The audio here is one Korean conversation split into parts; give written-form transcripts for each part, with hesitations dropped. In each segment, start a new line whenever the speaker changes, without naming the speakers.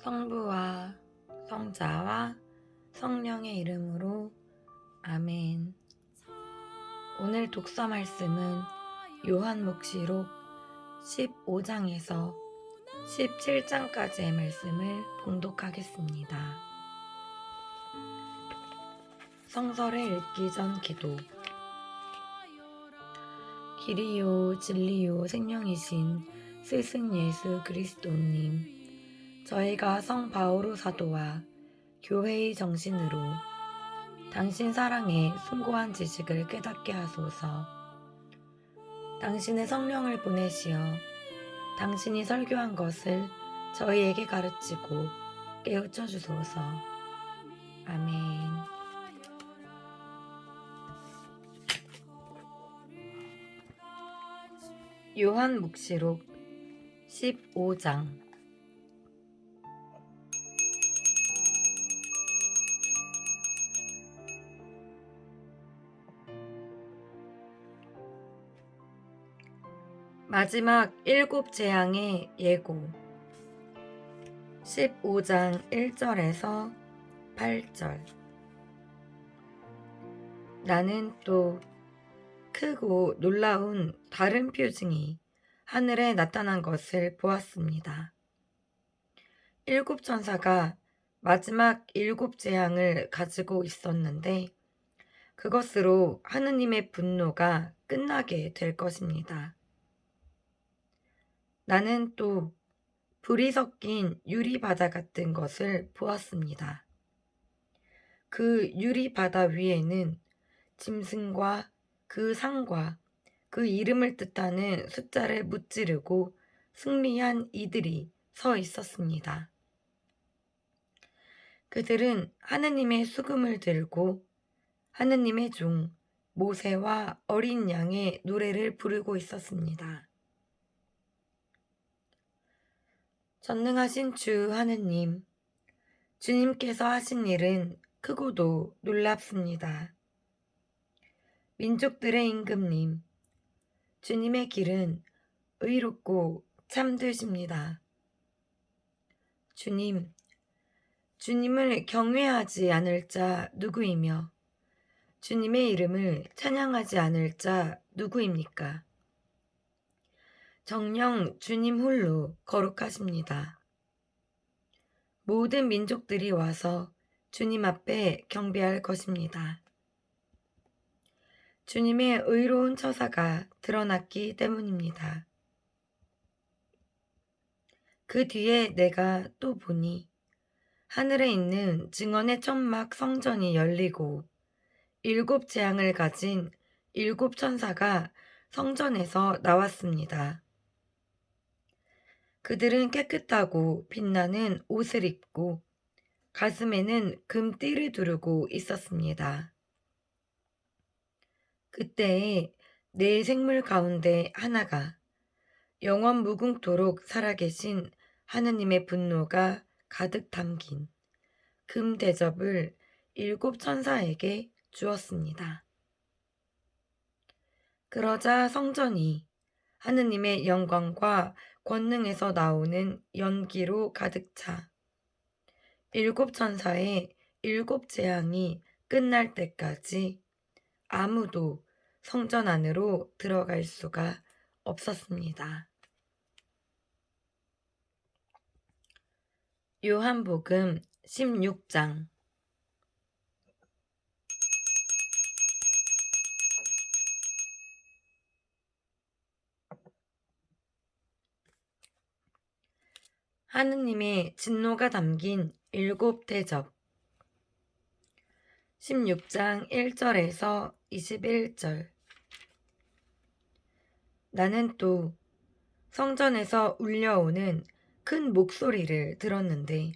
성부와 성자와 성령의 이름으로 아멘. 오늘 독서 말씀은 요한묵시록 15장에서 17장까지의 말씀을 봉독하겠습니다. 성서를 읽기 전 기도. 길이요 진리요 생명이신 스승 예수 그리스도님, 저희가 성 바오로 사도와 교회의 정신으로 당신 사랑의 숭고한 지식을 깨닫게 하소서. 당신의 성령을 보내시어 당신이 설교한 것을 저희에게 가르치고 깨우쳐 주소서. 아멘. 요한묵시록 15장. 마지막 7 재앙의 예고. 15장 1절에서 8절. 나는 또 크고 놀라운 다른 표징이 하늘에 나타난 것을 보았습니다. 7 천사가 마지막 7 재앙을 가지고 있었는데 그것으로 하느님의 분노가 끝나게 될 것입니다. 나는 또 불이 섞인 유리바다 같은 것을 보았습니다. 그 유리바다 위에는 짐승과 그 상과 그 이름을 뜻하는 숫자를 무찌르고 승리한 이들이 서 있었습니다. 그들은 하느님의 수금을 들고 하느님의 종 모세와 어린 양의 노래를 부르고 있었습니다. 전능하신 주 하느님, 주님께서 하신 일은 크고도 놀랍습니다. 민족들의 임금님, 주님의 길은 의롭고 참되십니다. 주님, 주님을 경외하지 않을 자 누구이며 주님의 이름을 찬양하지 않을 자 누구입니까? 정녕 주님 홀로 거룩하십니다. 모든 민족들이 와서 주님 앞에 경배할 것입니다. 주님의 의로운 처사가 드러났기 때문입니다. 그 뒤에 내가 또 보니 하늘에 있는 증언의 천막 성전이 열리고 7 재앙을 가진 7 천사가 성전에서 나왔습니다. 그들은 깨끗하고 빛나는 옷을 입고 가슴에는 금띠를 두르고 있었습니다. 그때에 네 생물 가운데 하나가 영원 무궁토록 살아계신 하느님의 분노가 가득 담긴 금 대접을 7 천사에게 주었습니다. 그러자 성전이 하느님의 영광과 권능에서 나오는 연기로 가득 차 7 천사의 7 재앙이 끝날 때까지 아무도 성전 안으로 들어갈 수가 없었습니다. 요한복음 16장. 하느님의 진노가 담긴 7 대접. 16장 1절에서 21절. 나는 또 성전에서 울려오는 큰 목소리를 들었는데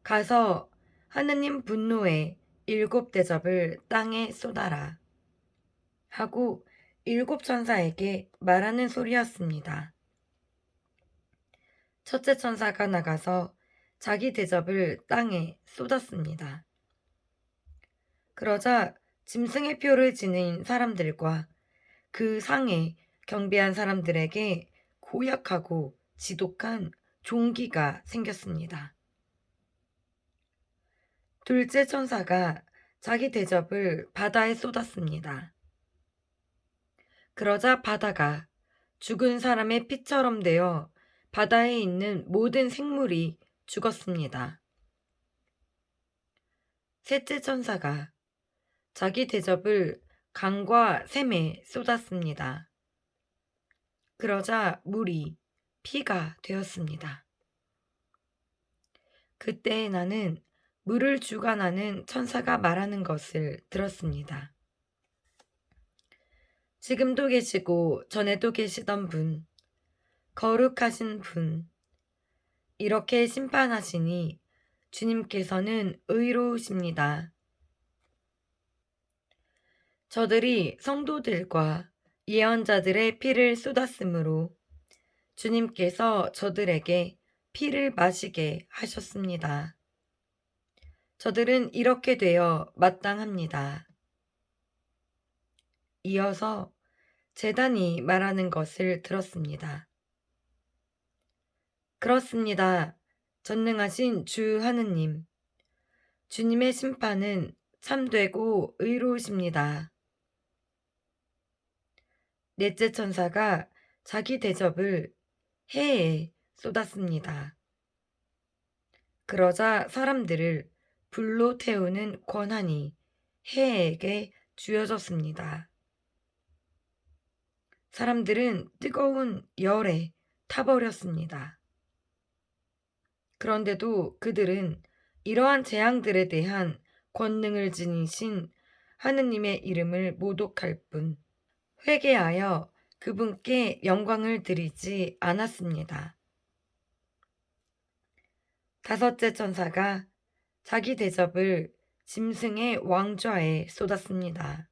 가서 하느님 분노의 7 대접을 땅에 쏟아라 하고 7 천사에게 말하는 소리였습니다. 첫째 천사가 나가서 자기 대접을 땅에 쏟았습니다. 그러자 짐승의 표를 지닌 사람들과 그 상에 경배한 사람들에게 고약하고 지독한 종기가 생겼습니다. 둘째 천사가 자기 대접을 바다에 쏟았습니다. 그러자 바다가 죽은 사람의 피처럼 되어 바다에 있는 모든 생물이 죽었습니다. 셋째 천사가 자기 대접을 강과 샘에 쏟았습니다. 그러자 물이 피가 되었습니다. 그때 나는 물을 주관하는 천사가 말하는 것을 들었습니다. 지금도 계시고 전에도 계시던 분, 거룩하신 분, 이렇게 심판하시니 주님께서는 의로우십니다. 저들이 성도들과 예언자들의 피를 쏟았으므로 주님께서 저들에게 피를 마시게 하셨습니다. 저들은 이렇게 되어 마땅합니다. 이어서 제단이 말하는 것을 들었습니다. 그렇습니다. 전능하신 주 하느님, 주님의 심판은 참되고 의로우십니다. 넷째 천사가 자기 대접을 해에 쏟았습니다. 그러자 사람들을 불로 태우는 권한이 해에게 주어졌습니다. 사람들은 뜨거운 열에 타버렸습니다. 그런데도 그들은 이러한 재앙들에 대한 권능을 지니신 하느님의 이름을 모독할 뿐 회개하여 그분께 영광을 드리지 않았습니다. 다섯째 천사가 자기 대접을 짐승의 왕좌에 쏟았습니다.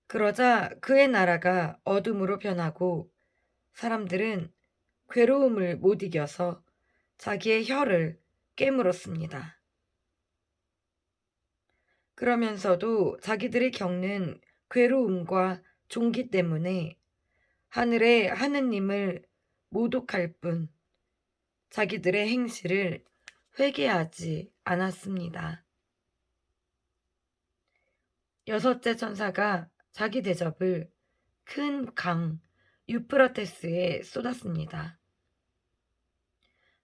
그러자 그의 나라가 어둠으로 변하고 사람들은 괴로움을 못 이겨서 자기의 혀를 깨물었습니다. 그러면서도 자기들이 겪는 괴로움과 종기 때문에 하늘의 하느님을 모독할 뿐 자기들의 행실을 회개하지 않았습니다. 여섯째 천사가 자기 대접을 큰 강 유프라테스에 쏟았습니다.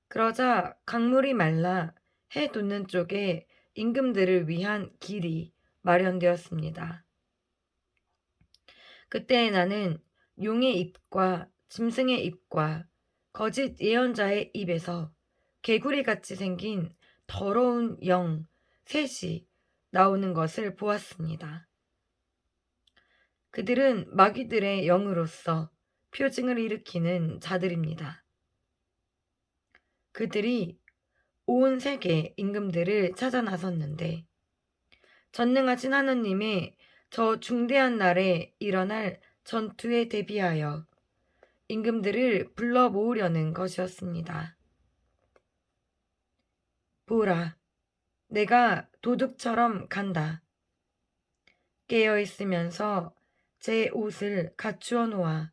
그러자 강물이 말라 해 돋는 쪽에 임금들을 위한 길이 마련되었습니다. 그때 나는 용의 입과 짐승의 입과 거짓 예언자의 입에서 개구리같이 생긴 더러운 영 셋이 나오는 것을 보았습니다. 그들은 마귀들의 영으로서 표징을 일으키는 자들입니다. 그들이 온 세계 임금들을 찾아 나섰는데 전능하신 하느님의 저 중대한 날에 일어날 전투에 대비하여 임금들을 불러 모으려는 것이었습니다. 보라, 내가 도둑처럼 간다. 깨어 있으면서 제 옷을 갖추어 놓아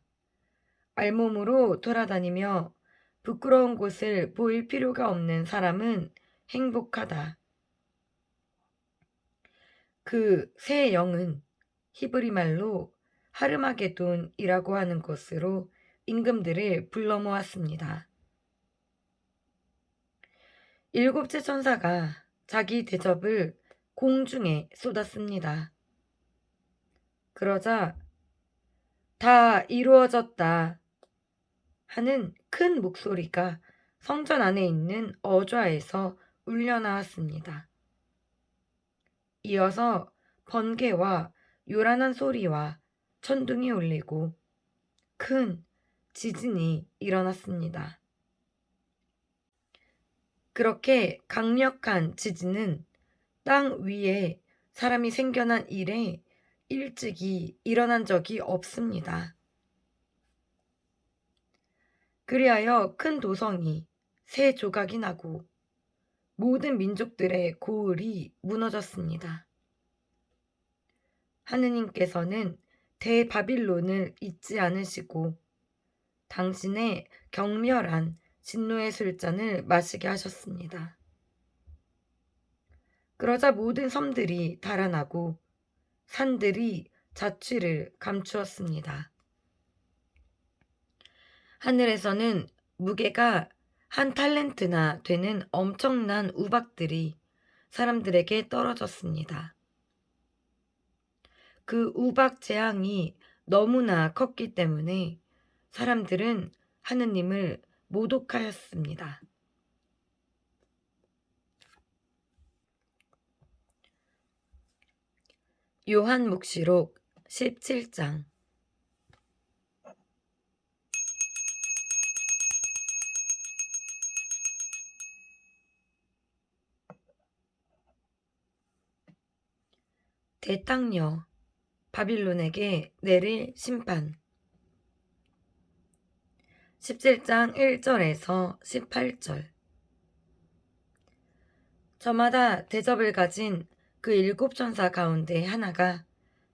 알몸으로 돌아다니며 부끄러운 곳을 보일 필요가 없는 사람은 행복하다. 그 새 영은 히브리 말로 하르마게돈이라고 하는 곳으로 임금들을 불러 모았습니다. 일곱째 천사가 자기 대접을 공중에 쏟았습니다. 그러자 다 이루어졌다 하는 큰 목소리가 성전 안에 있는 어좌에서 울려나왔습니다. 이어서 번개와 요란한 소리와 천둥이 울리고 큰 지진이 일어났습니다. 그렇게 강력한 지진은 땅 위에 사람이 생겨난 이래 일찍이 일어난 적이 없습니다. 그리하여 큰 도성이 세 조각이 나고 모든 민족들의 고을이 무너졌습니다. 하느님께서는 대바빌론을 잊지 않으시고 당신의 경멸한 진노의 술잔을 마시게 하셨습니다. 그러자 모든 섬들이 달아나고 산들이 자취를 감추었습니다. 하늘에서는 무게가 한 탈렌트나 되는 엄청난 우박들이 사람들에게 떨어졌습니다. 그 우박 재앙이 너무나 컸기 때문에 사람들은 하느님을 모독하였습니다. 요한묵시록 17장. 대탕녀 바빌론에게 내릴 심판. 17장 1절에서 18절. 저마다 대접을 가진 그 7천사 가운데 하나가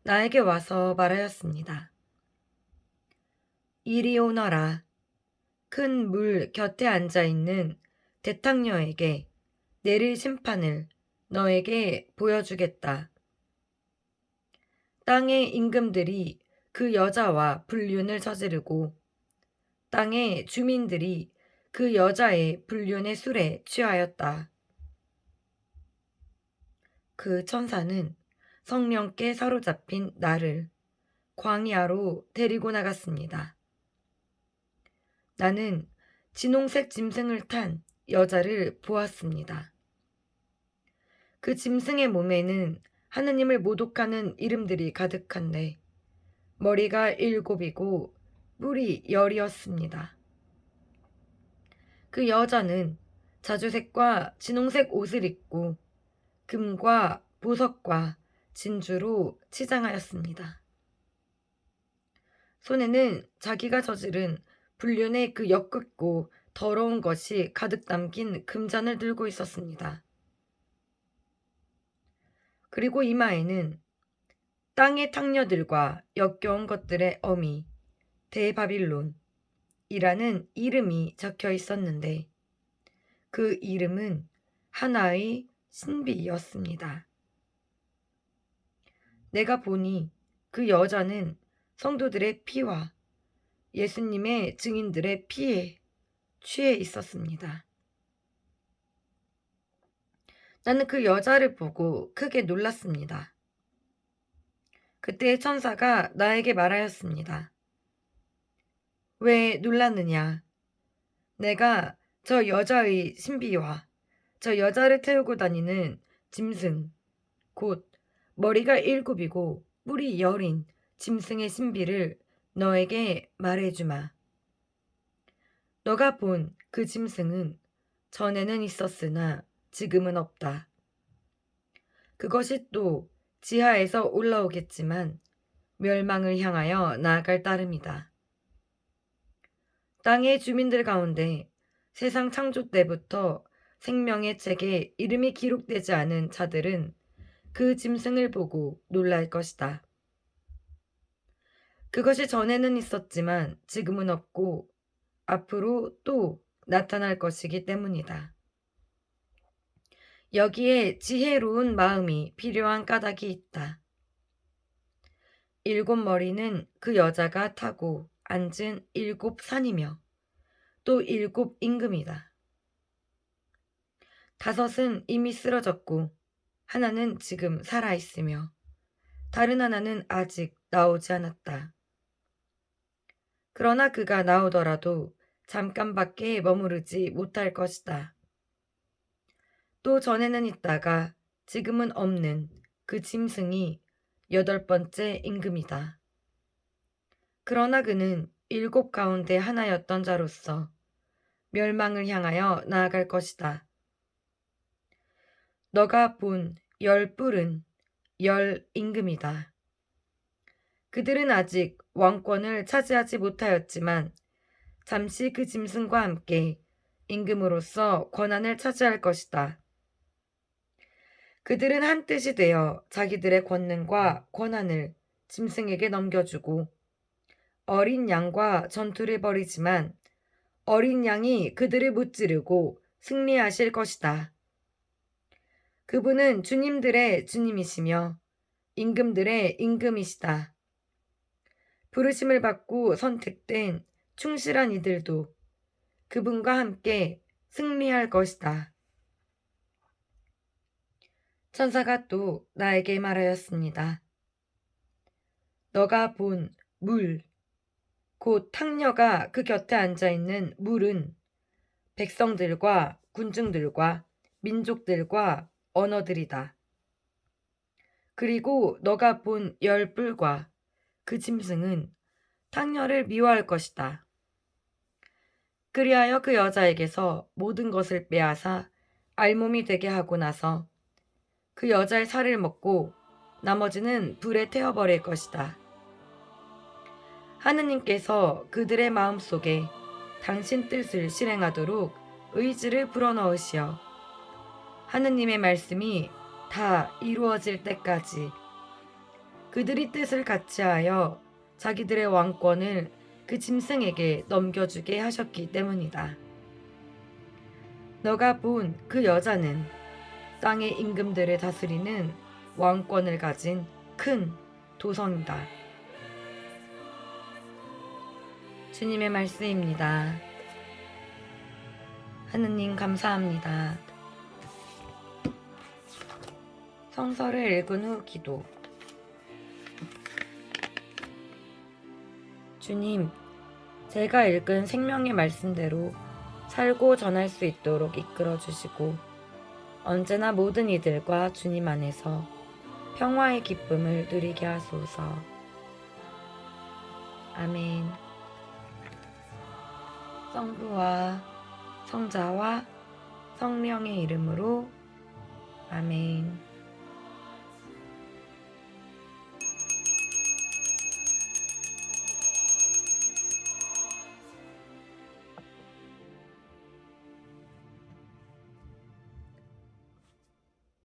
나에게 와서 말하였습니다. 이리 오너라. 큰 물 곁에 앉아 있는 대탕녀에게 내릴 심판을 너에게 보여주겠다. 땅의 임금들이 그 여자와 불륜을 저지르고 땅의 주민들이 그 여자의 불륜의 술에 취하였다. 그 천사는 성령께 사로잡힌 나를 광야로 데리고 나갔습니다. 나는 진홍색 짐승을 탄 여자를 보았습니다. 그 짐승의 몸에는 하느님을 모독하는 이름들이 가득한데 머리가 7이고 뿔이 10이었습니다. 그 여자는 자주색과 진홍색 옷을 입고 금과 보석과 진주로 치장하였습니다. 손에는 자기가 저지른 불륜의 그 역겹고 더러운 것이 가득 담긴 금잔을 들고 있었습니다. 그리고 이마에는 땅의 탕녀들과 역겨운 것들의 어미 대바빌론이라는 이름이 적혀 있었는데 그 이름은 하나의 신비였습니다. 내가 보니 그 여자는 성도들의 피와 예수님의 증인들의 피에 취해 있었습니다. 나는 그 여자를 보고 크게 놀랐습니다. 그때 천사가 나에게 말하였습니다. 왜 놀랐느냐? 내가 저 여자의 신비와 저 여자를 태우고 다니는 짐승, 곧 머리가 7이고 뿔이 10인 짐승의 신비를 너에게 말해주마. 너가 본 그 짐승은 전에는 있었으나 지금은 없다. 그것이 또 지하에서 올라오겠지만 멸망을 향하여 나아갈 따름이다. 땅의 주민들 가운데 세상 창조 때부터 생명의 책에 이름이 기록되지 않은 자들은 그 짐승을 보고 놀랄 것이다. 그것이 전에는 있었지만 지금은 없고 앞으로 또 나타날 것이기 때문이다. 여기에 지혜로운 마음이 필요한 까닭이 있다. 7머리는 그 여자가 타고 앉은 7산이며 또 7임금이다. 5은 이미 쓰러졌고 하나는 지금 살아있으며 다른 하나는 아직 나오지 않았다. 그러나 그가 나오더라도 잠깐밖에 머무르지 못할 것이다. 또 전에는 있다가 지금은 없는 그 짐승이 8번째 임금이다. 그러나 그는 7 가운데 하나였던 자로서 멸망을 향하여 나아갈 것이다. 너가 본 10뿔은 10임금이다. 그들은 아직 왕권을 차지하지 못하였지만 잠시 그 짐승과 함께 임금으로서 권한을 차지할 것이다. 그들은 한 뜻이 되어 자기들의 권능과 권한을 짐승에게 넘겨주고 어린 양과 전투를 벌이지만 어린 양이 그들을 무찌르고 승리하실 것이다. 그분은 주님들의 주님이시며 임금들의 임금이시다. 부르심을 받고 선택된 충실한 이들도 그분과 함께 승리할 것이다. 천사가 또 나에게 말하였습니다. 너가 본 물, 곧 탕녀가 그 곁에 앉아있는 물은 백성들과 군중들과 민족들과 언어들이다. 그리고 너가 본 열불과 그 짐승은 탕녀를 미워할 것이다. 그리하여 그 여자에게서 모든 것을 빼앗아 알몸이 되게 하고 나서 그 여자의 살을 먹고 나머지는 불에 태워버릴 것이다. 하느님께서 그들의 마음속에 당신 뜻을 실행하도록 의지를 불어넣으시어 하느님의 말씀이 다 이루어질 때까지 그들이 뜻을 같이하여 자기들의 왕권을 그 짐승에게 넘겨주게 하셨기 때문이다. 너가 본 그 여자는 땅의 임금들을 다스리는 왕권을 가진 큰 도성이다. 주님의 말씀입니다. 하느님 감사합니다. 성서를 읽은 후 기도. 주님, 제가 읽은 생명의 말씀대로 살고 전할 수 있도록 이끌어 주시고 언제나 모든 이들과 주님 안에서 평화의 기쁨을 누리게 하소서. 아멘. 성부와 성자와 성령의 이름으로 아멘.